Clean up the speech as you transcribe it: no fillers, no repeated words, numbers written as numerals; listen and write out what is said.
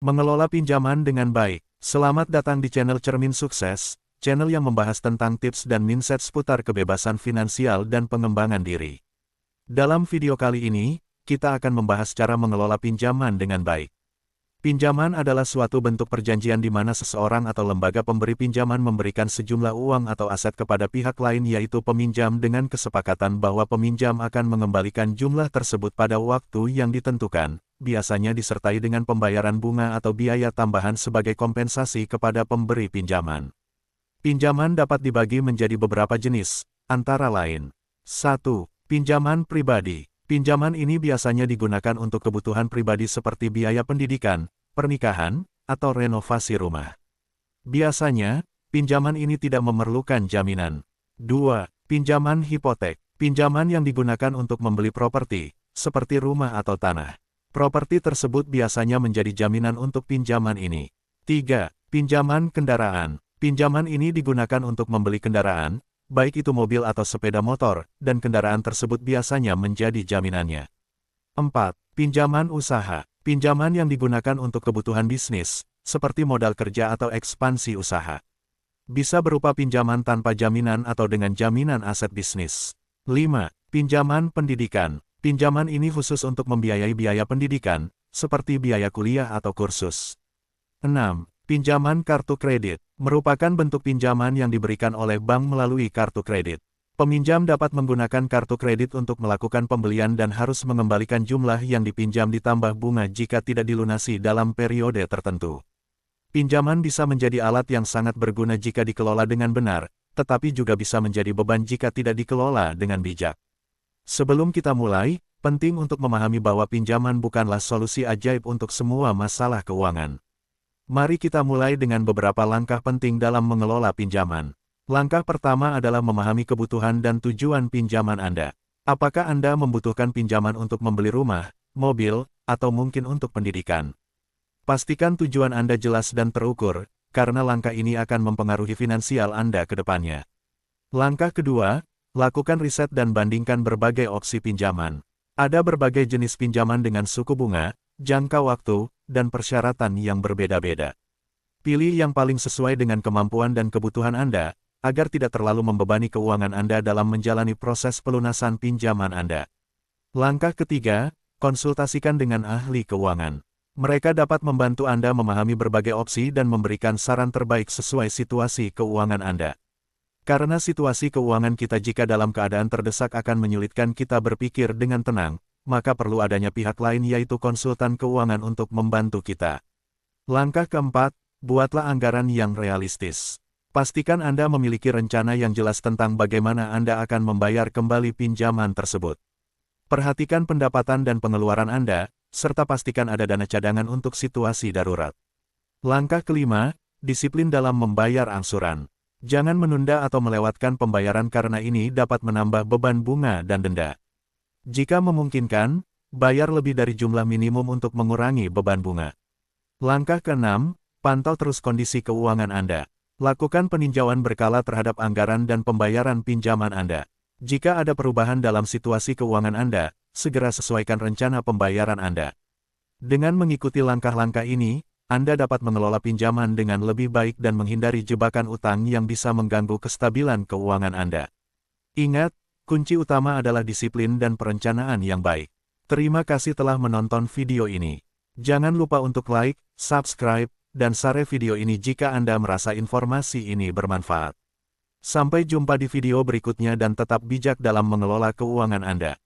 Mengelola pinjaman dengan baik. Selamat datang di channel Cermin Sukses, channel yang membahas tentang tips dan mindset seputar kebebasan finansial dan pengembangan diri. Dalam video kali ini, kita akan membahas cara mengelola pinjaman dengan baik. Pinjaman adalah suatu bentuk perjanjian di mana seseorang atau lembaga pemberi pinjaman memberikan sejumlah uang atau aset kepada pihak lain yaitu peminjam dengan kesepakatan bahwa peminjam akan mengembalikan jumlah tersebut pada waktu yang ditentukan, biasanya disertai dengan pembayaran bunga atau biaya tambahan sebagai kompensasi kepada pemberi pinjaman. Pinjaman dapat dibagi menjadi beberapa jenis, antara lain. 1. Pinjaman pribadi. Pinjaman ini biasanya digunakan untuk kebutuhan pribadi seperti biaya pendidikan, pernikahan, atau renovasi rumah. Biasanya, pinjaman ini tidak memerlukan jaminan. 2. Pinjaman hipotek. Pinjaman yang digunakan untuk membeli properti, seperti rumah atau tanah. Properti tersebut biasanya menjadi jaminan untuk pinjaman ini. 3. Pinjaman kendaraan. Pinjaman ini digunakan untuk membeli kendaraan, baik itu mobil atau sepeda motor, dan kendaraan tersebut biasanya menjadi jaminannya. 4. Pinjaman usaha. Pinjaman yang digunakan untuk kebutuhan bisnis, seperti modal kerja atau ekspansi usaha. Bisa berupa pinjaman tanpa jaminan atau dengan jaminan aset bisnis. 5. Pinjaman pendidikan. Pinjaman ini khusus untuk membiayai biaya pendidikan, seperti biaya kuliah atau kursus. 6. Pinjaman kartu kredit, merupakan bentuk pinjaman yang diberikan oleh bank melalui kartu kredit. Peminjam dapat menggunakan kartu kredit untuk melakukan pembelian dan harus mengembalikan jumlah yang dipinjam ditambah bunga jika tidak dilunasi dalam periode tertentu. Pinjaman bisa menjadi alat yang sangat berguna jika dikelola dengan benar, tetapi juga bisa menjadi beban jika tidak dikelola dengan bijak. Sebelum kita mulai, penting untuk memahami bahwa pinjaman bukanlah solusi ajaib untuk semua masalah keuangan. Mari kita mulai dengan beberapa langkah penting dalam mengelola pinjaman. Langkah pertama adalah memahami kebutuhan dan tujuan pinjaman Anda. Apakah Anda membutuhkan pinjaman untuk membeli rumah, mobil, atau mungkin untuk pendidikan? Pastikan tujuan Anda jelas dan terukur, karena langkah ini akan mempengaruhi finansial Anda ke depannya. Langkah kedua, lakukan riset dan bandingkan berbagai opsi pinjaman. Ada berbagai jenis pinjaman dengan suku bunga, jangka waktu, dan persyaratan yang berbeda-beda. Pilih yang paling sesuai dengan kemampuan dan kebutuhan Anda, agar tidak terlalu membebani keuangan Anda dalam menjalani proses pelunasan pinjaman Anda. Langkah ketiga, konsultasikan dengan ahli keuangan. Mereka dapat membantu Anda memahami berbagai opsi dan memberikan saran terbaik sesuai situasi keuangan Anda. Karena situasi keuangan kita jika dalam keadaan terdesak akan menyulitkan kita berpikir dengan tenang, maka perlu adanya pihak lain yaitu konsultan keuangan untuk membantu kita. Langkah keempat, buatlah anggaran yang realistis. Pastikan Anda memiliki rencana yang jelas tentang bagaimana Anda akan membayar kembali pinjaman tersebut. Perhatikan pendapatan dan pengeluaran Anda, serta pastikan ada dana cadangan untuk situasi darurat. Langkah kelima, disiplin dalam membayar angsuran. Jangan menunda atau melewatkan pembayaran karena ini dapat menambah beban bunga dan denda. Jika memungkinkan, bayar lebih dari jumlah minimum untuk mengurangi beban bunga. Langkah keenam, pantau terus kondisi keuangan Anda. Lakukan peninjauan berkala terhadap anggaran dan pembayaran pinjaman Anda. Jika ada perubahan dalam situasi keuangan Anda, segera sesuaikan rencana pembayaran Anda. Dengan mengikuti langkah-langkah ini, Anda dapat mengelola pinjaman dengan lebih baik dan menghindari jebakan utang yang bisa mengganggu kestabilan keuangan Anda. Ingat, kunci utama adalah disiplin dan perencanaan yang baik. Terima kasih telah menonton video ini. Jangan lupa untuk like, subscribe, dan share video ini jika Anda merasa informasi ini bermanfaat. Sampai jumpa di video berikutnya dan tetap bijak dalam mengelola keuangan Anda.